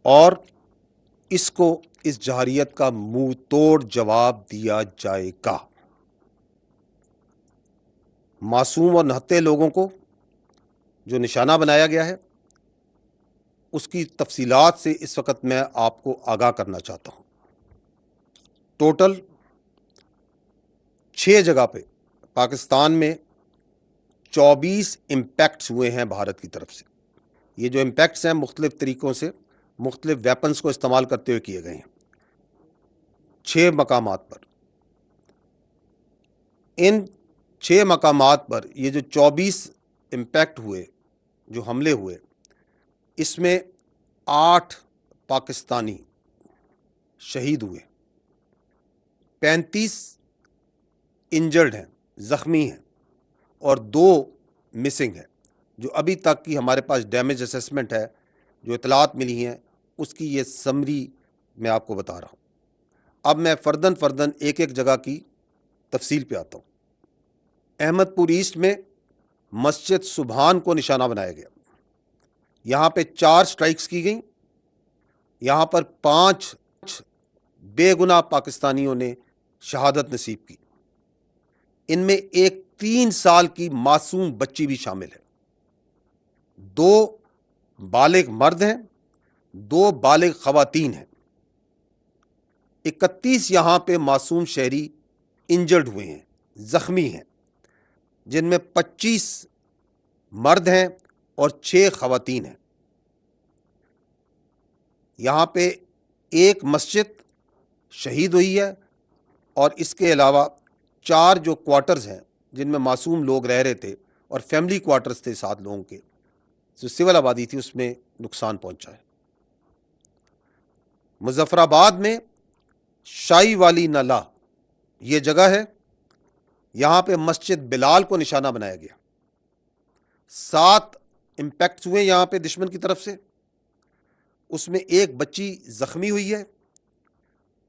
اور اس کو اس جارحیت کا منہ توڑ جواب دیا جائے گا۔ معصوم اور نہتے لوگوں کو جو نشانہ بنایا گیا ہے اس کی تفصیلات سے اس وقت میں آپ کو آگاہ کرنا چاہتا ہوں۔ ٹوٹل 6 جگہ پہ پاکستان میں 24 امپیکٹس ہوئے ہیں بھارت کی طرف سے۔ یہ جو امپیکٹس ہیں مختلف طریقوں سے مختلف ویپنز کو استعمال کرتے ہوئے کیے گئے ہیں 6 مقامات پر۔ ان 6 مقامات پر یہ جو 24 امپیکٹ ہوئے، جو حملے ہوئے، اس میں 8 پاکستانی شہید ہوئے، 35 انجرڈ ہیں، زخمی ہیں، اور 2 مسنگ ہیں۔ جو ابھی تک کی ہمارے پاس ڈیمیج اسیسمنٹ ہے، جو اطلاعات ملی ہیں، اس کی یہ سمری میں آپ کو بتا رہا ہوں۔ اب میں فردن ایک ایک جگہ کی تفصیل پہ آتا ہوں۔ احمد پور ایسٹ میں مسجد سبحان کو نشانہ بنایا گیا، یہاں پہ 4 سٹرائکس کی گئیں، یہاں پر 5 بے گناہ پاکستانیوں نے شہادت نصیب کی۔ ان میں ایک 3 سال کی معصوم بچی بھی شامل ہے، 2 بالغ مرد ہیں، 2 بالغ خواتین ہیں، 31 یہاں پہ معصوم شہری انجرڈ ہوئے ہیں، زخمی ہیں، جن میں 25 مرد ہیں اور 6 خواتین ہیں۔ یہاں پہ ایک مسجد شہید ہوئی ہے، اور اس کے علاوہ 4 جو کوارٹرز ہیں جن میں معصوم لوگ رہ رہے تھے اور فیملی کوارٹرز تھے 7 لوگوں کے، جو سول آبادی تھی، اس میں نقصان پہنچا ہے۔ مظفر آباد میں شائی والی نالہ یہ جگہ ہے، یہاں پہ مسجد بلال کو نشانہ بنایا گیا، 7 امپیکٹس ہوئے یہاں پہ دشمن کی طرف سے، اس میں ایک بچی زخمی ہوئی ہے،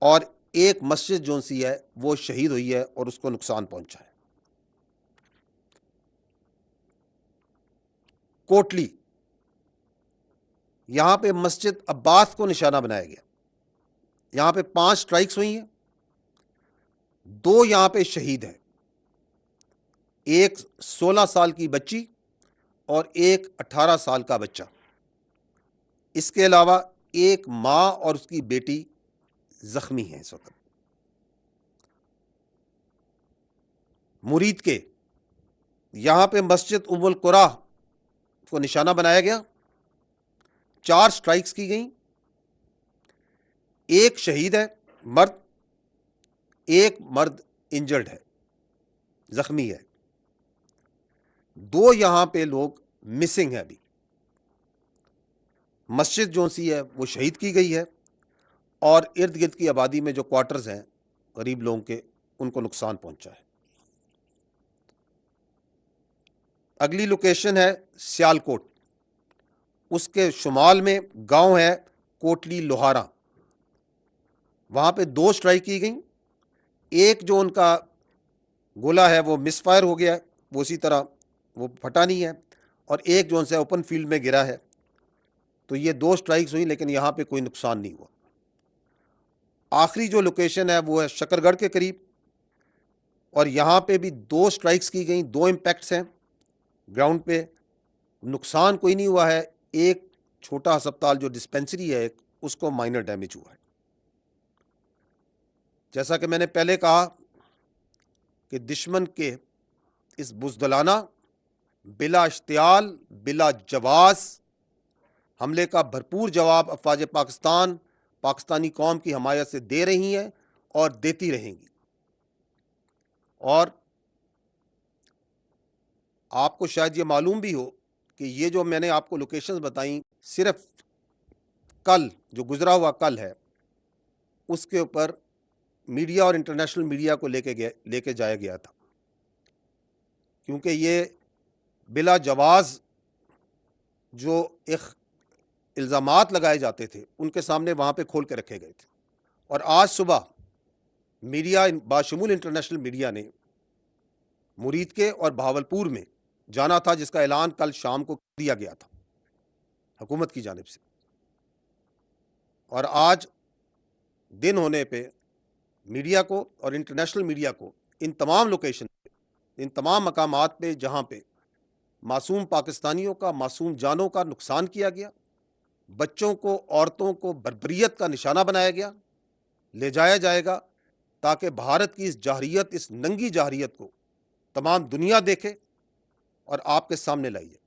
اور ایک مسجد جو سی ہے وہ شہید ہوئی ہے اور اس کو نقصان پہنچا ہے۔ کوٹلی، یہاں پہ مسجد عباس کو نشانہ بنایا گیا، یہاں پہ 5 سٹرائکس ہوئی ہیں، 2 یہاں پہ شہید ہیں، ایک 16 سال کی بچی اور ایک 18 سال کا بچہ۔ اس کے علاوہ ایک ماں اور اس کی بیٹی زخمی ہیں اس وقت۔ مرید کے، یہاں پہ مسجد ام القریٰ کو نشانہ بنایا گیا، 4 سٹرائکس کی گئیں، ایک شہید ہے مرد، ایک مرد انجرڈ ہے، زخمی ہے، 2 یہاں پہ لوگ مسنگ ہیں ابھی۔ مسجد جو سی ہے وہ شہید کی گئی ہے، اور ارد گرد کی آبادی میں جو کوارٹرز ہیں غریب لوگوں کے، ان کو نقصان پہنچا ہے۔ اگلی لوکیشن ہے سیالکوٹ، اس کے شمال میں گاؤں ہے کوٹلی لوہارا، وہاں پہ 2 سٹرائک کی گئیں، ایک جو ان کا گولا ہے وہ مس فائر ہو گیا ہے، وہ اسی طرح وہ پھٹا نہیں ہے، اور ایک جو ان سے اوپن فیلڈ میں گرا ہے۔ تو یہ 2 سٹرائکس ہوئی، لیکن یہاں پہ کوئی نقصان نہیں ہوا۔ آخری جو لوکیشن ہے وہ ہے شکر گڑھ کے قریب، اور یہاں پہ بھی 2 سٹرائکس کی گئیں، 2 امپیکٹس ہیں گراؤنڈ پہ، نقصان کوئی نہیں ہوا ہے، ایک چھوٹا ہسپتال جو ڈسپینسری ہے اس کو مائنر ڈیمیج ہوا ہے۔ جیسا کہ میں نے پہلے کہا کہ دشمن کے اس بزدلانہ، بلا اشتعال، بلا جواز حملے کا بھرپور جواب افواج پاکستان پاکستانی قوم کی حمایت سے دے رہی ہیں اور دیتی رہیں گی۔ اور آپ کو شاید یہ معلوم بھی ہو کہ یہ جو میں نے آپ کو لوکیشنز بتائیں، صرف کل جو گزرا ہوا کل ہے، اس کے اوپر میڈیا اور انٹرنیشنل میڈیا کو لے کے جایا گیا تھا، کیونکہ یہ بلا جواز جو ایک الزامات لگائے جاتے تھے ان کے سامنے وہاں پہ کھول کے رکھے گئے تھے۔ اور آج صبح میڈیا باشمول انٹرنیشنل میڈیا نے مرید کے اور بہاولپور میں جانا تھا، جس کا اعلان کل شام کو دیا گیا تھا حکومت کی جانب سے۔ اور آج دن ہونے پہ میڈیا کو اور انٹرنیشنل میڈیا کو ان تمام لوکیشن پہ، ان تمام مقامات پہ جہاں پہ معصوم پاکستانیوں کا، معصوم جانوں کا نقصان کیا گیا، بچوں کو، عورتوں کو بربریت کا نشانہ بنایا گیا، لے جایا جائے گا تاکہ بھارت کی اس جارحیت، اس ننگی جارحیت کو تمام دنیا دیکھے اور آپ کے سامنے لائی جائے۔